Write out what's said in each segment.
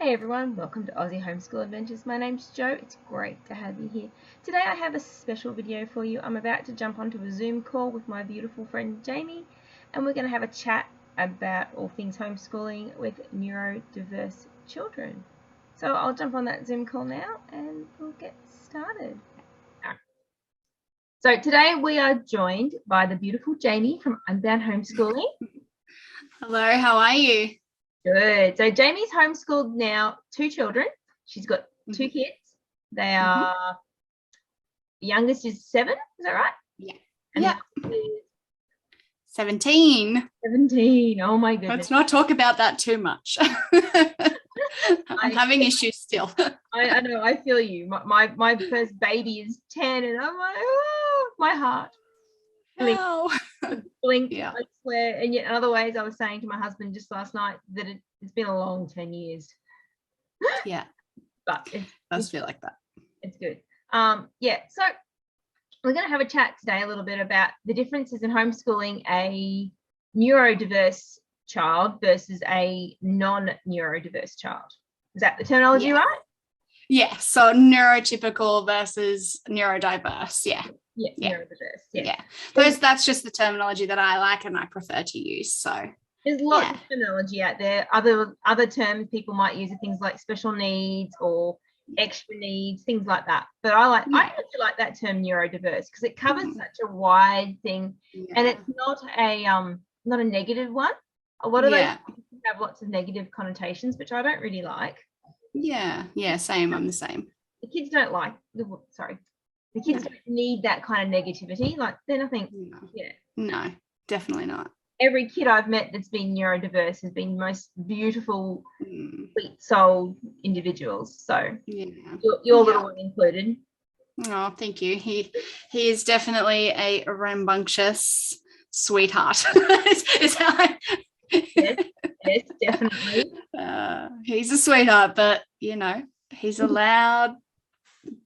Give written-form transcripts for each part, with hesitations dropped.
Hey everyone, welcome to Aussie Homeschool Adventures. My name's Jo. It's great to have you here. Today I have a special video for you. I'm about to jump onto a Zoom call with my beautiful friend Jami, and we're going to have a chat about all things homeschooling with neurodiverse children. So I'll jump on that Zoom call now and we'll get started. So today we are joined by the beautiful Jami from Unbound Homeschooling. Hello, how are you? Good. So Jami's homeschooled now 2 children. She's got 2 kids. They are, the youngest is 7, is that right? Yeah. And yeah. 17. 17. Oh my goodness. Let's not talk about that too much. I'm having issues still. I know, I feel you. My first baby is 10 and I'm like, oh, my heart. Blink. Oh. Blink, yeah. I swear. And yet in other ways, I was saying to my husband just last night that it's been a long 10 years. Yeah. But it does feel like that. It's good. Yeah, so we're going to have a chat today a little bit about the differences in homeschooling a neurodiverse child versus a non-neurodiverse child. Is that the terminology right? Yeah, so neurotypical versus neurodiverse. Yeah. Yeah, neurodiverse. Yeah. That's just the terminology that I like and I prefer to use. So there's lots of terminology out there. Other terms people might use are things like special needs or extra needs, things like that. But I actually like that term neurodiverse because it covers such a wide thing, and it's not a negative one. A lot of those have lots of negative connotations, which I don't really like. Yeah, same. I'm the same. The kids don't like the kids don't need that kind of negativity. Like they're nothing. No, definitely not. Every kid I've met that's been neurodiverse has been most beautiful, sweet-souled individuals. So your little one included. Oh, thank you. He is definitely a rambunctious sweetheart. is how yes, definitely. He's a sweetheart, but he's a loud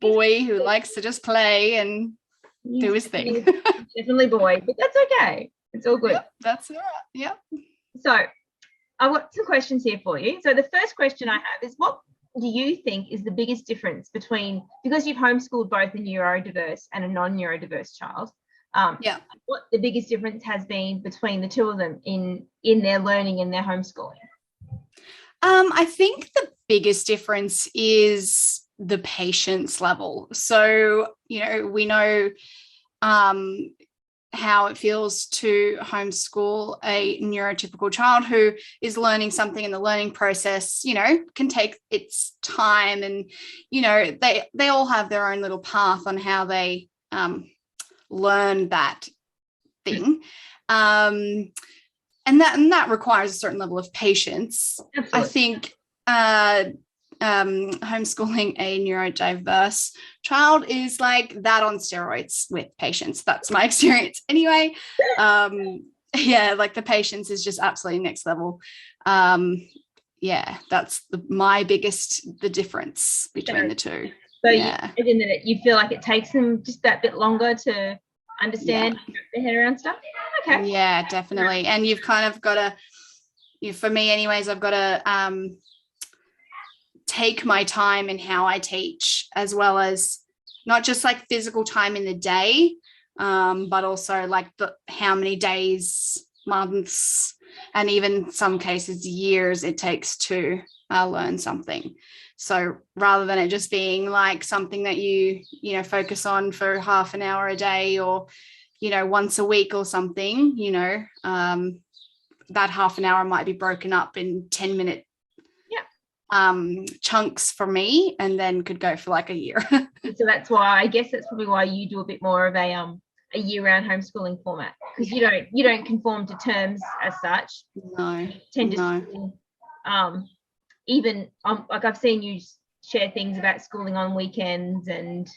boy who likes to just play and do his thing. Definitely boy, but that's okay. It's all good. Yep, that's all right. Yep. So I've got some questions here for you. So the first question I have is, what do you think is the biggest difference between, because you've homeschooled both a neurodiverse and a non-neurodiverse child, what the biggest difference has been between the two of them in their learning and their homeschooling? I think the biggest difference is the patience level. So, we know how it feels to homeschool a neurotypical child who is learning something, and the learning process, can take its time, and, they all have their own little path on how they learn that thing. And that requires a certain level of patience. Absolutely. I think homeschooling a neurodiverse child is like that on steroids with patience. That's my experience anyway. Like the patience is just absolutely next level. That's the difference between the two. So you feel like it takes them just that bit longer to understand, their head around stuff? Okay. Yeah, definitely. And you've kind of got to, for me anyways, I've got to take my time in how I teach, as well as not just like physical time in the day, but also like how many days, months, and even some cases years it takes to learn something. So rather than it just being like something that you focus on for half an hour a day or once a week or something, that half an hour might be broken up in 10-minute chunks for me, and then could go for like a year. So that's probably why you do a bit more of a year-round homeschooling format, because you don't conform to terms as such. No. You tend to even like I've seen you share things about schooling on weekends and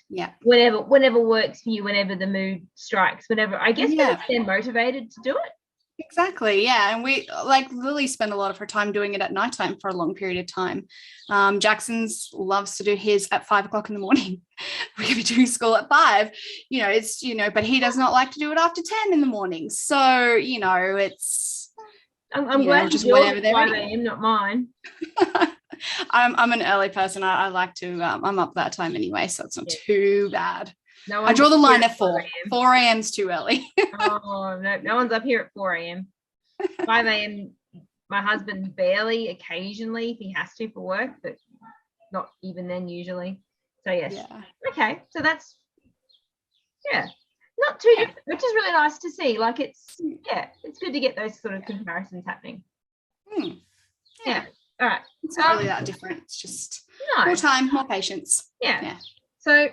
whenever works for you, whenever the mood strikes, whenever I guess they're motivated to do it. Exactly. Yeah. And we Lily spent a lot of her time doing it at nighttime for a long period of time. Jackson's loves to do his at 5 o'clock in the morning. We could be doing school at 5, but he does not like to do it after 10 in the morning. So, it's, I'm glad just whenever they're ready. Not mine. I'm an early person. I like to, I'm up that time anyway, so it's not too bad. No, I draw the line at 4. 4 a.m. is too early. Oh, no one's up here at 4 a.m. 5 a.m. My husband barely, occasionally, if he has to for work, but not even then usually. So yes. Yeah. Okay. So that's, not too different, which is really nice to see. Like it's good to get those sort of comparisons happening. Yeah. All right. It's not really that different. It's just more time, more patience. Yeah. So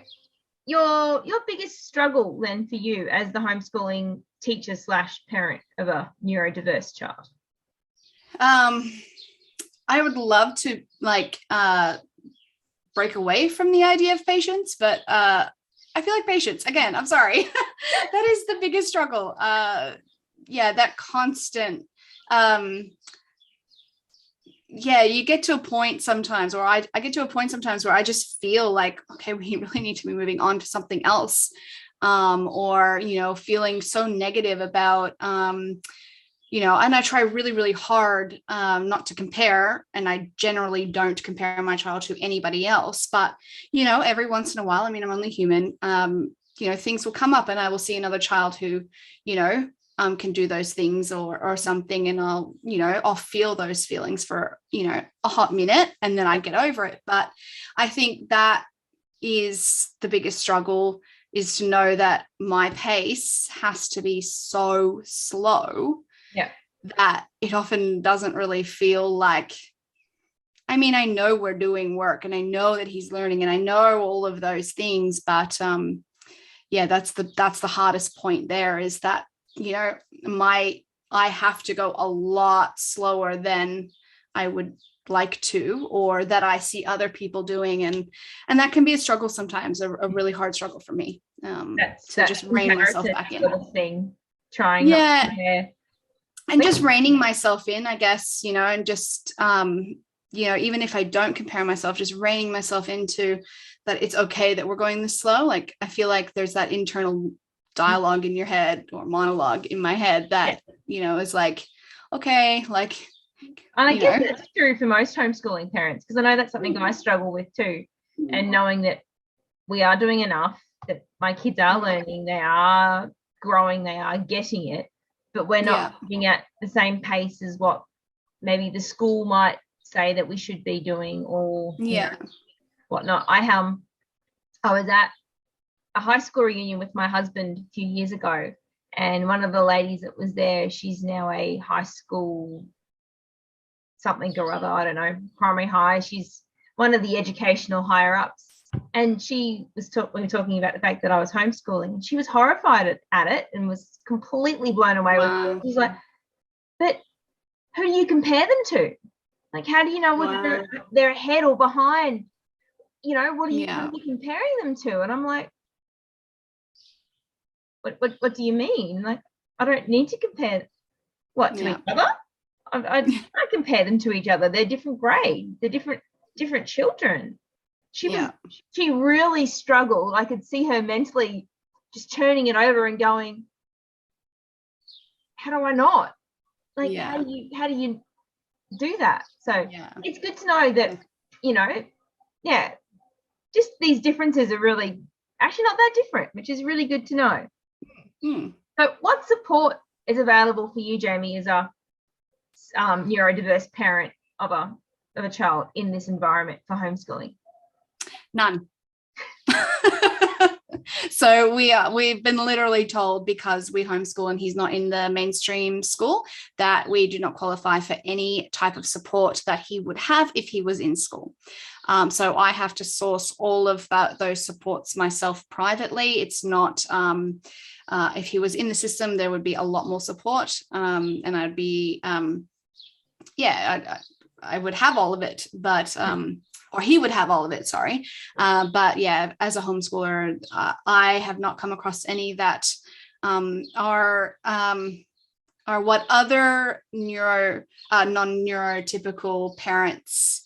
your biggest struggle then for you as the homeschooling teacher / parent of a neurodiverse child? I would love to break away from the idea of patience, but I feel like patience, again, I'm sorry. That is the biggest struggle. That constant, you get to a point sometimes, or I get to a point sometimes where I just feel like, okay, we really need to be moving on to something else. Or, feeling so negative about, and I try really, really hard not to compare, and I generally don't compare my child to anybody else. But, every once in a while, I mean, I'm only human, things will come up and I will see another child who, can do those things or something. And I'll feel those feelings for, a hot minute, and then I get over it. But I think that is the biggest struggle, is to know that my pace has to be so slow that it often doesn't really feel like, I mean, I know we're doing work and I know that he's learning and I know all of those things, but that's the hardest point there, is that, I have to go a lot slower than I would like to, or that I see other people doing, and that can be a struggle sometimes, a really hard struggle for me. Just rein myself back in. Sort of thing, trying not to compare. And just reining myself in, I guess, and just, even if I don't compare myself, just reining myself into that it's okay that we're going this slow. Like, I feel like there's that internal dialogue in your head, or monologue in my head, that, is like, okay, like. And I guess that's true for most homeschooling parents, because I know that's something I struggle with too. And knowing that we are doing enough, that my kids are learning, they are growing, they are getting it, but we're not moving at the same pace as what maybe the school might say that we should be doing, or whatnot. I was at a high school reunion with my husband a few years ago, and one of the ladies that was there, she's now a high school something or other, I don't know, primary high. She's one of the educational higher ups. And we were talking about the fact that I was homeschooling, and she was horrified at it and was completely blown away with it. She's like, but who do you compare them to? Like, how do you know whether they're ahead or behind? What are you comparing them to? And I'm like, what do you mean? Like, I don't need to compare to each other. I compare them to each other. They're different grade. They're different children. She really struggled. I could see her mentally just turning it over and going, how do I not? Like, how do you do that? So it's good to know that, just these differences are really actually not that different, which is really good to know. So what support is available for you, Jami, as a neurodiverse parent of a child in this environment for homeschooling? None. So we've been literally told, because we homeschool and he's not in the mainstream school, that we do not qualify for any type of support that he would have if he was in school. So I have to source all of those supports myself privately. It's not, if he was in the system, there would be a lot more support, and I'd be, I would have all of it, but or he would have all of it, sorry. But as a homeschooler, I have not come across any that are what other non-neurotypical parents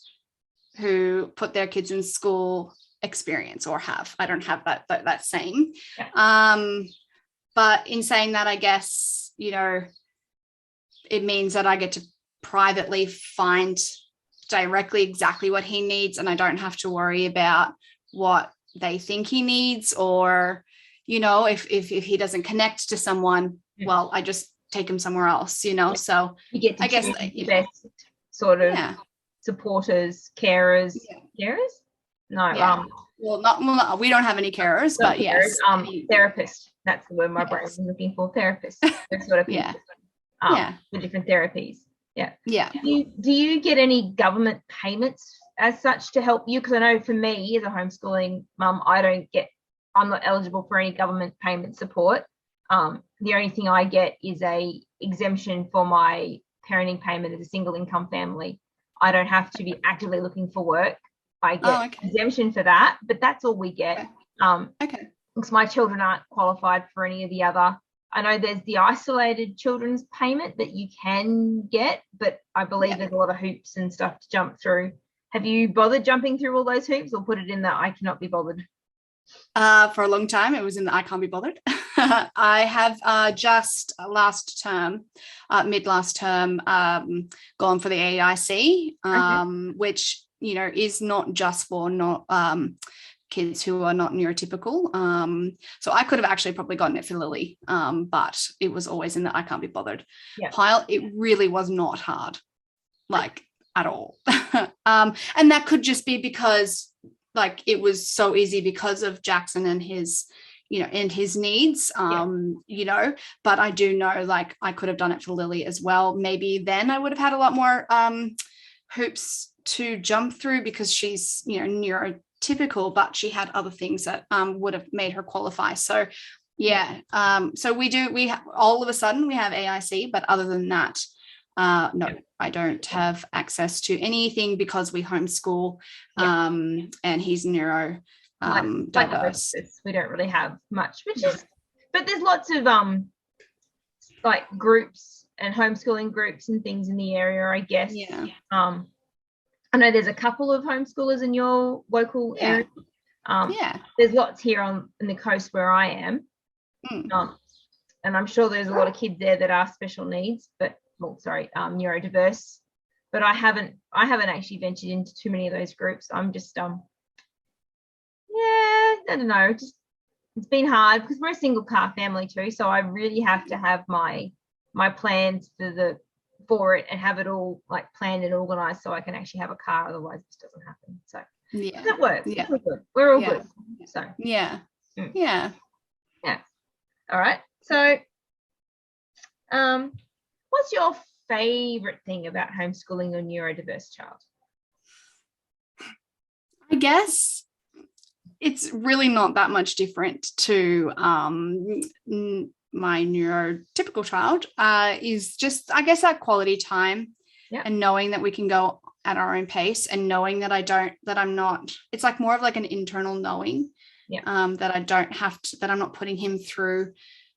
who put their kids in school experience or have. I don't have that same. But in saying that, I guess, it means that I get to privately find directly exactly what he needs, and I don't have to worry about what they think he needs, or, you know, if he doesn't connect to someone, well, I just take him somewhere else, you know. So you get to I guess, choose you the know, best sort of yeah, supporters, carers, yeah. carers? No, Yeah. Well, we don't have any carers, but carers, yes, therapist. That's the word my brain yes. was looking for. Therapist. Those sort of people. Yeah. Yeah. For different therapies. Yeah. Yeah. Do you get any government payments as such to help you? Because I know for me as a homeschooling mum, I'm not eligible for any government payment support. The only thing I get is a exemption for my parenting payment as a single income family. I don't have to be actively looking for work. I get exemption for that, but that's all we get. Okay. Because my children aren't qualified for any of the other. I know there's the isolated children's payment that you can get, but I believe there's a lot of hoops and stuff to jump through. Have you bothered jumping through all those hoops, or put it in that I cannot be bothered? For a long time, it was in the I can't be bothered. I have just mid last term, gone for the AIC, which, you know, is not just for kids who are not neurotypical. So I could have actually probably gotten it for Lily, but it was always in the I can't be bothered pile. It really was not hard, like at all. And that could just be because, like, it was so easy because of Jackson and his, you know, and his needs, you know, but I do know, like, I could have done it for Lily as well. Maybe then I would have had a lot more hoops to jump through, because she's, you know, neurotypical, but she had other things that would have made her qualify. So so all of a sudden we have AIC, but other than that, no, I don't have access to anything because we homeschool, and he's neuro diverse. We don't really have much, but there's lots of like groups and homeschooling groups and things in the area, I guess. I know there's a couple of homeschoolers in your local area. There's lots here on the coast where I am, and I'm sure there's a lot of kids there that are special needs, but neurodiverse. But I haven't actually ventured into too many of those groups. I'm just I don't know. Just, it's been hard because we're a single car family too, so I really have to have my plans for it and have it all like planned and organized so I can actually have a car. Otherwise, this doesn't happen. So it works. Yeah, we're all good. So All right. So, what's your favorite thing about homeschooling a neurodiverse child? I guess it's really not that much different to my neurotypical child, is just, I guess, that quality time and knowing that we can go at our own pace, and knowing that I'm not, it's like more of like an internal knowing, that I'm not putting him through,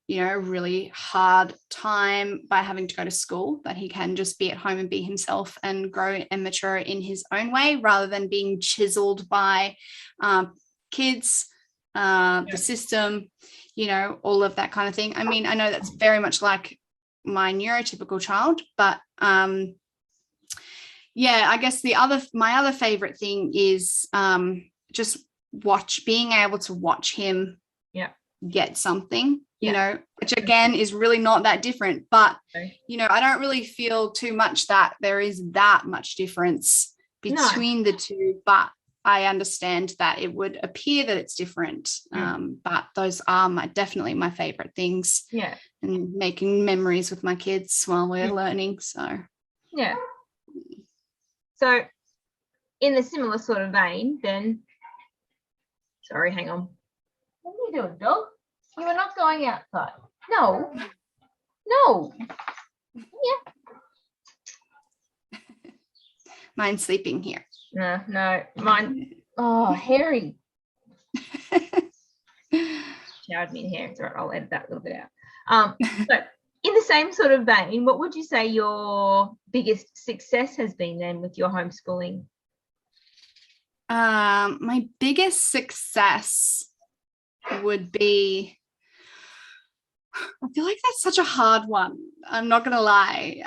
you know, a really hard time by having to go to school, that he can just be at home and be himself and grow and mature in his own way, rather than being chiseled by kids, the system, you know, all of that kind of thing. I mean, I know that's very much like my neurotypical child, but I guess my other favorite thing is just being able to watch him get something, you know, which again is really not that different, but you know, I don't really feel too much that there is that much difference between the two, but I understand that it would appear that it's different, but those are definitely my favorite things, and making memories with my kids while we're learning. So so in a similar sort of vein then, sorry, hang on, what are you doing, dog? You are not going outside. No. Mine's sleeping here. No, mine. Oh, Harry. Showered me in hair. It's all right. I'll edit that a little bit out. So in the same sort of vein, what would you say your biggest success has been then with your homeschooling? My biggest success would be, I feel like that's such a hard one. I'm not going to lie.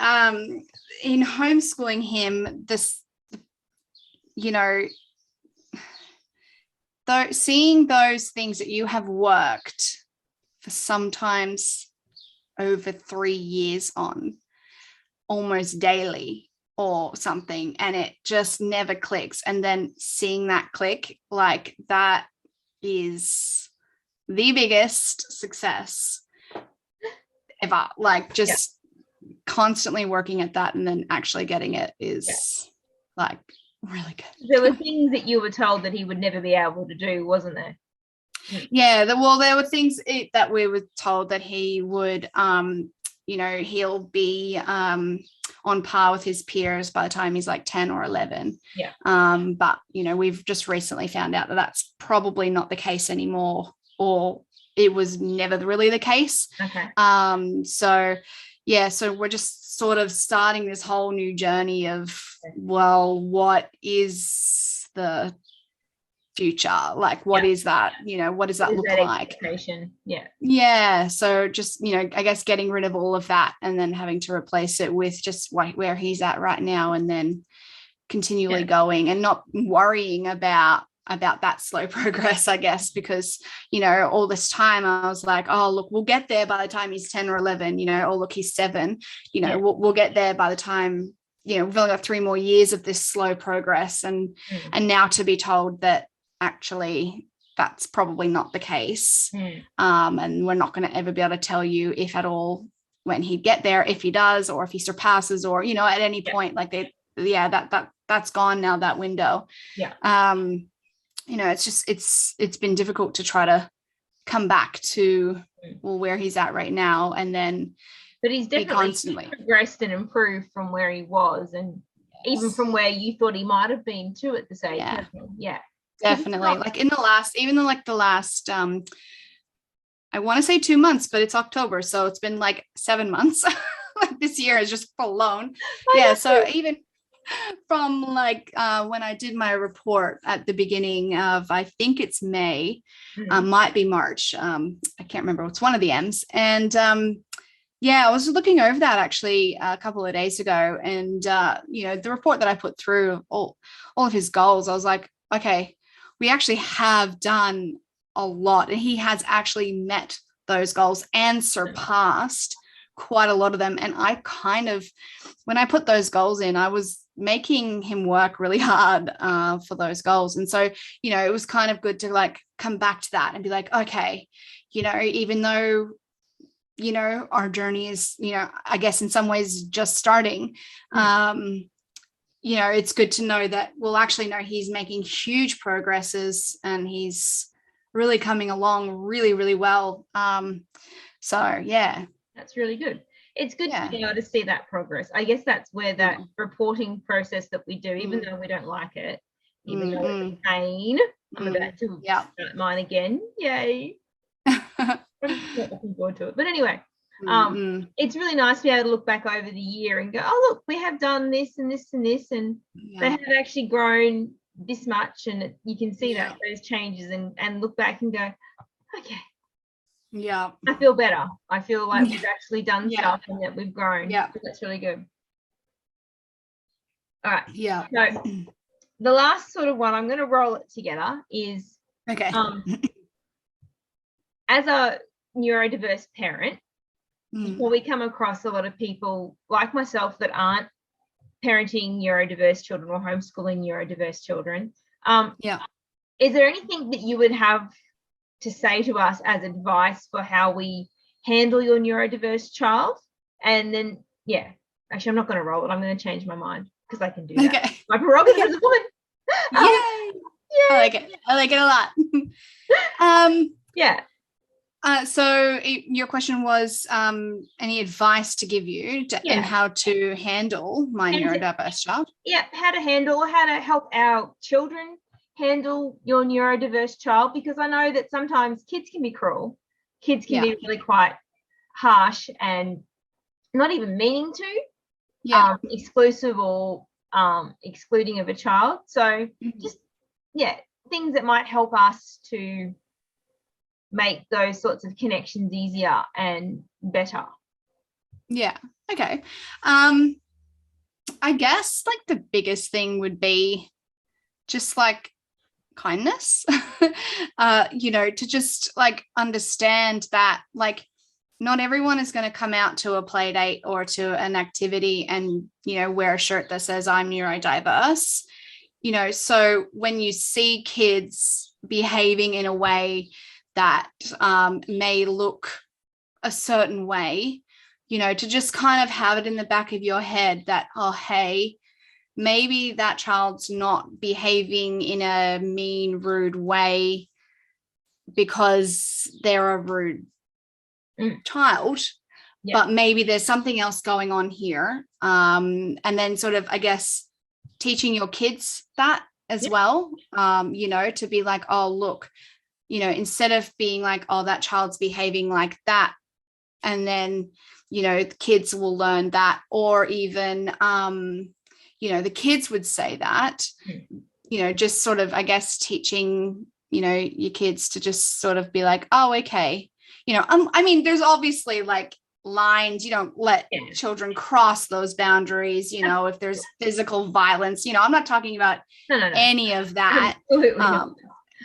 In homeschooling him, you know, though, seeing those things that you have worked for sometimes over 3 years on almost daily or something, and it just never clicks, and then seeing that click, like that is the biggest success ever. Like just constantly working at that and then actually getting it is like really good. There were things that you were told that he would never be able to do, wasn't there? Yeah, there were things that we were told that he would, you know, he'll be on par with his peers by the time he's like 10 or 11. Yeah. But, you know, we've just recently found out that that's probably not the case anymore, or it was never really the case. Okay. So, yeah, so we're just sort of starting this whole new journey of, well, what is the future? Like, what is that? You know, what does that look like? Yeah. So just, you know, I guess getting rid of all of that and then having to replace it with just where he's at right now, and then continually going and not worrying about that slow progress, I guess, because, you know, all this time I was like, oh, look, we'll get there by the time he's 10 or 11, you know, oh, look, he's 7, you know, we'll get there by the time, you know, we've only got 3 more years of this slow progress. And now to be told that actually that's probably not the case. And we're not going to ever be able to tell you if at all when he'd get there, if he does, or if he surpasses, or, you know, at any point, like that's gone now, that window. You know, it's just, it's been difficult to try to come back to, well, where he's at right now. And then, but he's definitely progressed and improved from where he was, and even from where you thought he might have been too at this age. Definitely. Like in the last, I want to say 2 months, but it's October, so it's been like 7 months. Like this year is just flown. So even from like when I did my report at the beginning of, I think it's May, might be March. I can't remember. It's one of the M's. And I was looking over that actually a couple of days ago, and you know, the report that I put through all of his goals, I was like, okay, we actually have done a lot, and he has actually met those goals and surpassed quite a lot of them. And I kind of, when I put those goals in, I was making him work really hard for those goals. And so, you know, it was kind of good to like come back to that and be like, okay, you know, even though, you know, our journey is, you know, I guess in some ways just starting, you know, it's good to know that we'll actually know he's making huge progresses and he's really coming along really, really well. So, yeah. That's really good. It's good to be able to see that progress. I guess that's where that reporting process that we do, even though we don't like it, even though it's a pain, I'm about to start mine again. Yay. I'm not looking forward to it. But anyway, it's really nice to be able to look back over the year and go, oh, look, we have done this and this and this, and they have actually grown this much, and you can see that those changes, and look back and go, okay. Yeah. I feel better. I feel like we've actually done stuff and that we've grown. Yeah. So that's really good. All right. Yeah. So the last sort of one, I'm going to roll it together, is as a neurodiverse parent, before we come across a lot of people like myself that aren't parenting neurodiverse children or homeschooling neurodiverse children, is there anything that you would have to say to us as advice for how we handle your neurodiverse child? And then, actually, I'm not going to roll it. I'm going to change my mind because I can do that. Okay. My prerogative as a woman. Yay. I like it a lot. So your question was any advice to give you and how to handle my neurodiverse child? Yeah, how to help our children handle your neurodiverse child, because I know that sometimes kids can be cruel. Kids can be really quite harsh and not even meaning to, exclusive or excluding of a child. So just, things that might help us to make those sorts of connections easier and better. Yeah. Okay. I guess like the biggest thing would be just like kindness, to just like understand that like not everyone is going to come out to a play date or to an activity and, wear a shirt that says I'm neurodiverse, so when you see kids behaving in a way that may look a certain way, to just kind of have it in the back of your head that, oh, hey, maybe that child's not behaving in a mean, rude way because they're a rude child, but maybe there's something else going on here. And then sort of, I guess, teaching your kids that as well, to be like, oh, look, instead of being like, oh, that child's behaving like that, and then, the kids will learn that, or even, the kids would say that, just sort of, I guess, teaching, your kids to just sort of be like, oh, okay. I mean, there's obviously like lines, you don't let children cross those boundaries, if there's physical violence, I'm not talking about any of that. Absolutely not.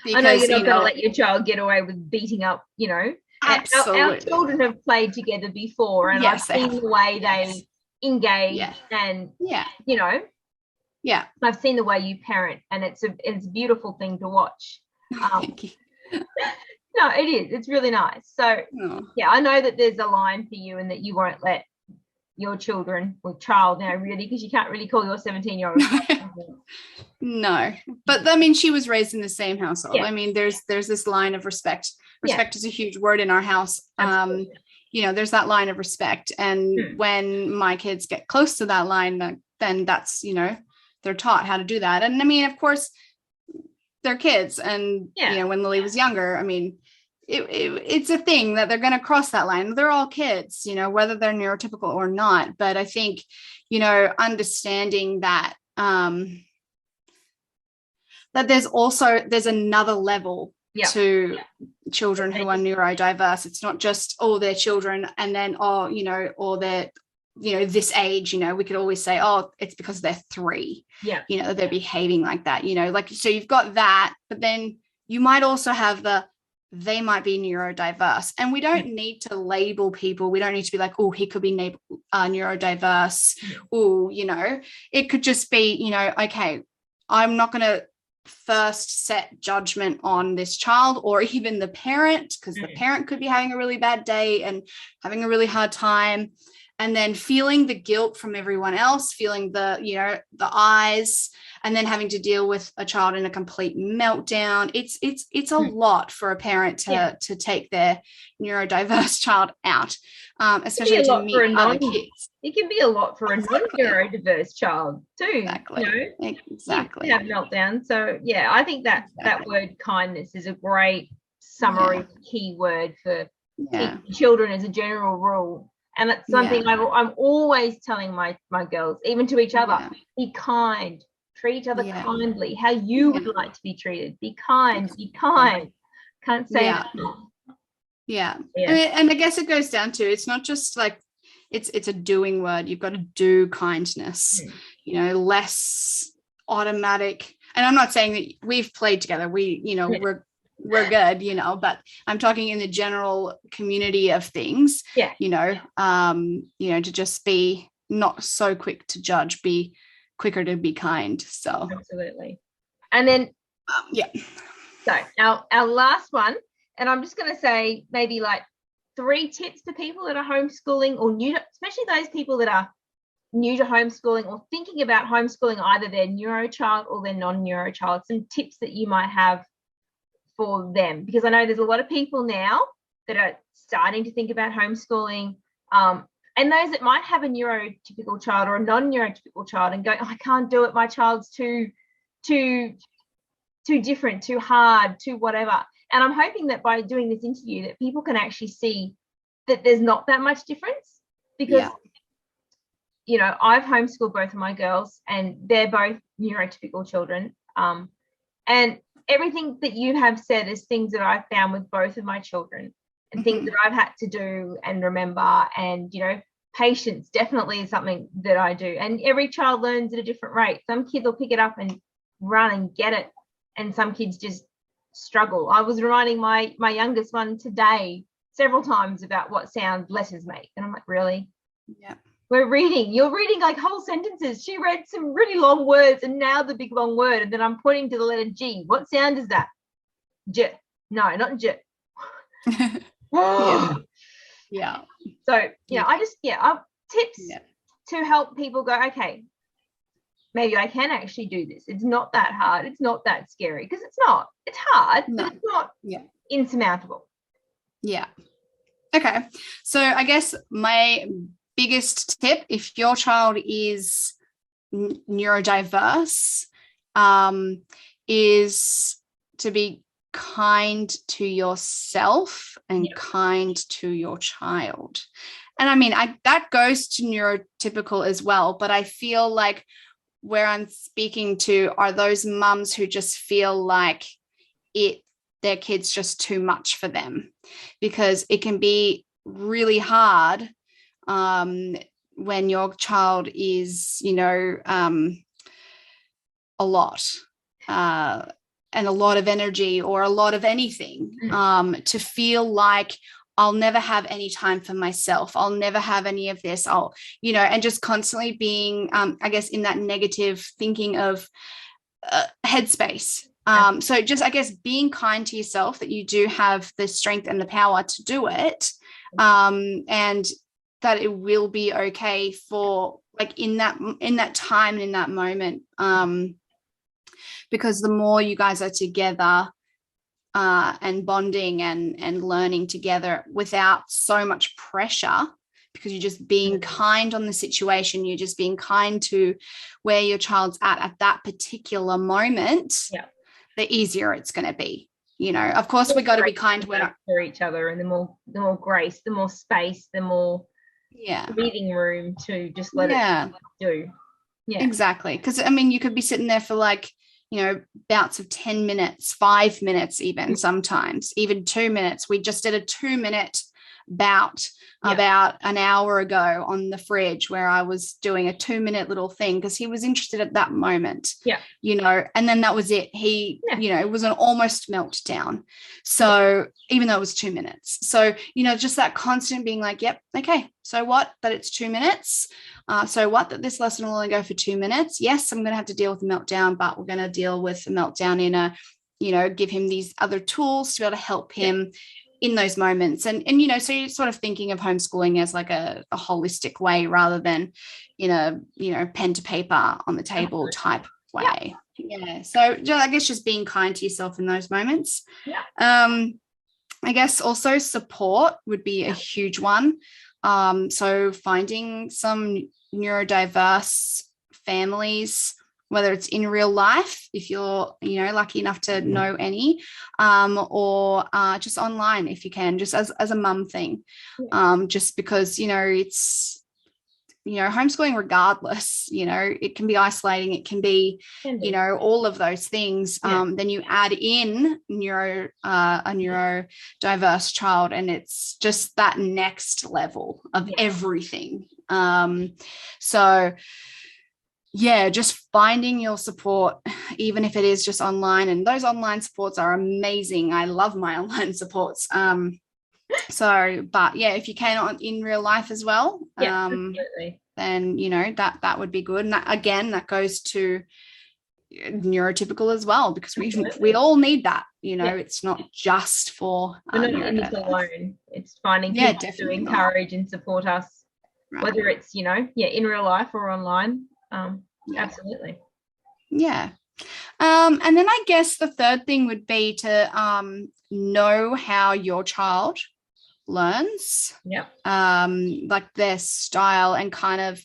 Because, I know you're not going to let your child get away with beating up, Absolutely. Our children have played together before, and I've seen the way they engage and, I've seen the way you parent, and it's a beautiful thing to watch. Thank you. No, it is. It's really nice. So, I know that there's a line for you and that you won't let your children or child now, really, because you can't really call your 17-year-old. No, but I mean, she was raised in the same household. I mean, there's this line of respect. Respect is a huge word in our house. There's that line of respect. And when my kids get close to that line, then that's, they're taught how to do that. And I mean, of course, they're kids. And, when Lily was younger, I mean, it's a thing that they're going to cross that line. They're all kids, whether they're neurotypical or not. But I think, understanding that, that there's another level to children who are neurodiverse. It's not just, oh, they're children, and then, or they're, this age, we could always say, oh, it's because they're 3, they're behaving like that, like, so you've got that, but then you might also have they might be neurodiverse, and we don't need to label people. We don't need to be like, oh, he could be neurodiverse. Oh, it could just be, okay, I'm not going to first set judgment on this child or even the parent, because the parent could be having a really bad day and having a really hard time, and then feeling the guilt from everyone else, feeling the eyes, and then having to deal with a child in a complete meltdown. It's a lot for a parent to take their neurodiverse child out, especially to meet other kids. It can be a lot for a non-neurodiverse child too. Exactly. Have meltdowns. So I think that word kindness is a great summary key word for children as a general rule. And it's something I'm always telling my girls, even to each other, be kind, treat each other kindly, how you would like to be treated. Be kind, be kind. Can't say that. And I guess it goes down to, it's not just like, it's a doing word. You've got to do kindness, less automatic. And I'm not saying that we've played together. We're good, but I'm talking in the general community of things, to just be not so quick to judge, be quicker to be kind. So absolutely. And then so our last one, and I'm just going to say maybe like 3 tips for people that are homeschooling or new to, especially those people that are new to homeschooling or thinking about homeschooling either their neuro child or their non-neuro child, some tips that you might have for them, because I know there's a lot of people now that are starting to think about homeschooling, and those that might have a neurotypical child or a non-neurotypical child and go, oh, I can't do it, my child's too different, too hard, too whatever. And I'm hoping that by doing this interview that people can actually see that there's not that much difference, because I've homeschooled both of my girls and they're both neurotypical children, and everything that you have said is things that I've found with both of my children, and things that I've had to do and remember. And, patience definitely is something that I do. And every child learns at a different rate. Some kids will pick it up and run and get it, and some kids just struggle. I was reminding my youngest one today several times about what sound letters make, and I'm like, really? Yeah. You're reading like whole sentences. She read some really long words and now the big long word, and then I'm pointing to the letter G. What sound is that? J. No, not J. Yeah. Yeah. So tips to help people go, okay, maybe I can actually do this. It's not that hard. It's not that scary, because it's not. It's hard, but it's not insurmountable. Yeah. Okay. So I guess my biggest tip, if your child is neurodiverse, is to be kind to yourself and kind to your child. And I mean, that goes to neurotypical as well, but I feel like where I'm speaking to are those mums who just feel like their kid's just too much for them, because it can be really hard when your child is, a lot and a lot of energy or a lot of anything, to feel like I'll never have any time for myself. I'll never have any of this. And just constantly being, I guess, in that negative thinking of headspace. So just, I guess, being kind to yourself that you do have the strength and the power to do it, and that it will be okay for, like, in that time and in that moment, because the more you guys are together and bonding and learning together without so much pressure, because you're just being kind on the situation, you're just being kind to where your child's at that particular moment, the easier it's going to be. Of course, we got to be kind for each other, and the more grace, the more space, the more breathing room to just let it do. Exactly. Because I mean, you could be sitting there for bouts of 10 minutes, 5 minutes, even sometimes even 2 minutes. We just did a 2-minute bout about an hour ago on the fridge, where I was doing a 2-minute little thing because he was interested at that moment, and then that was it. He it was an almost meltdown, so even though it was 2 minutes, so just that constant being like, yep, okay, so what, that it's 2 minutes, so what, that this lesson will only go for 2 minutes. Yes, I'm going to have to deal with the meltdown, but we're going to deal with the meltdown in a give him these other tools to be able to help him in those moments. And so you're sort of thinking of homeschooling as like a holistic way, rather than pen to paper on the table type way. So I guess just being kind to yourself in those moments. I guess also support would be a huge one. So finding some neurodiverse families, whether it's in real life, if you're, lucky enough to know any, or just online if you can, just as a mum thing, just because, it's, homeschooling regardless, it can be isolating, it can be, all of those things. Then you add in a neurodiverse child, and it's just that next level of everything. So just finding your support, even if it is just online, and those online supports are amazing. I love my online supports. But if you can in real life as well, then that would be good. And that goes to neurotypical as well, because we all need that. It's not just for we're not in this alone. It's finding people to encourage and support us, whether it's in real life or online. Absolutely. And then I guess the third thing would be to know how your child learns, like their style, and kind of,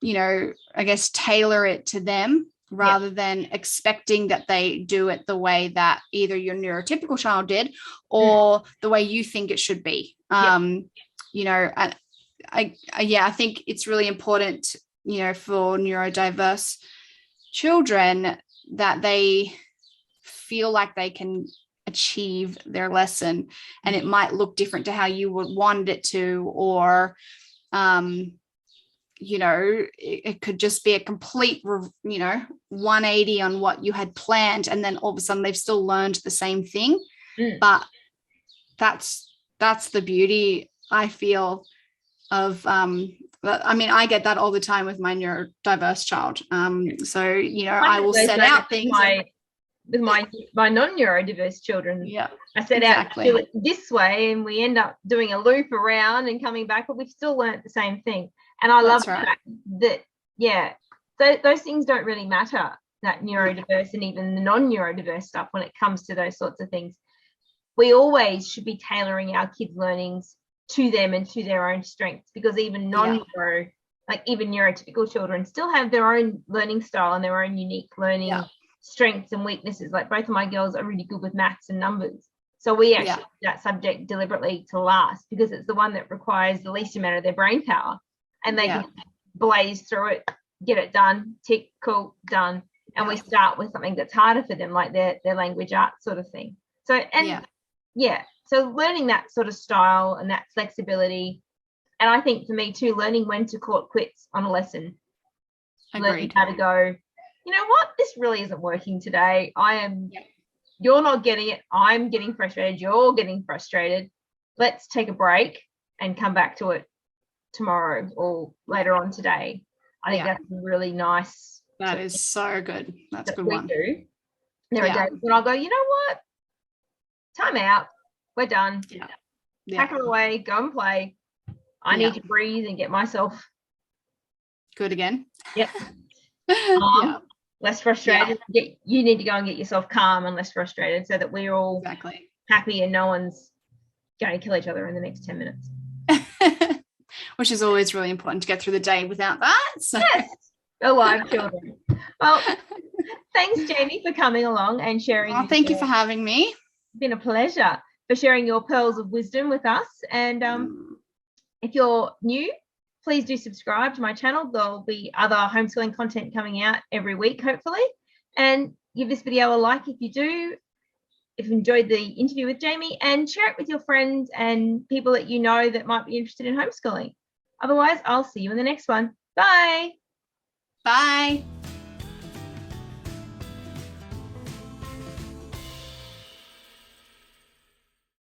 I guess tailor it to them, rather than expecting that they do it the way that either your neurotypical child did or the way you think it should be. I think it's really important, for neurodiverse children, that they feel like they can achieve their lesson, and it might look different to how you would want it to, or it could just be a complete 180 on what you had planned, and then all of a sudden they've still learned the same thing. But that's the beauty, I feel, of I get that all the time with my neurodiverse child. So I will set out things with my non-neurodiverse children. Yeah, I set out to do it this way, and we end up doing a loop around and coming back, but we've still learnt the same thing. And I love the fact that those things don't really matter, that neurodiverse and even the non-neurodiverse stuff, when it comes to those sorts of things. We always should be tailoring our kids' learnings to them and to their own strengths, because even non-neuro, like even neurotypical children, still have their own learning style and their own unique learning strengths and weaknesses. Like both of my girls are really good with maths and numbers. So we actually do that subject deliberately to last, because it's the one that requires the least amount of their brain power, and they can blaze through it, get it done, tick, cool, done. And we start with something that's harder for them, like their language arts sort of thing. So, so learning that sort of style and that flexibility. And I think for me too, learning when to call it quits on a lesson. Agreed. Learning how to go, you know what, this really isn't working today. You're not getting it. I'm getting frustrated. You're getting frustrated. Let's take a break and come back to it tomorrow or later on today. I think that's really nice. That is so good. That's a good one. There are days when I'll go, you know what? Time out. We're done. Pack her away. Go and play. I need to breathe and get myself good again. Yep. Less frustrated. You need to go and get yourself calm and less frustrated, so that we're all happy and no one's going to kill each other in the next 10 minutes. Which is always really important to get through the day without that. So. Yes. Alive children. Well, thanks, Jamie, for coming along and sharing. Oh, thank you for having me. It's been a pleasure, for sharing your pearls of wisdom with us. And if you're new, please do subscribe to my channel. There'll be other homeschooling content coming out every week, hopefully. And give this video a like if you do, if you enjoyed the interview with Jamie, and share it with your friends and people that you know that might be interested in homeschooling. Otherwise, I'll see you in the next one. Bye. Bye.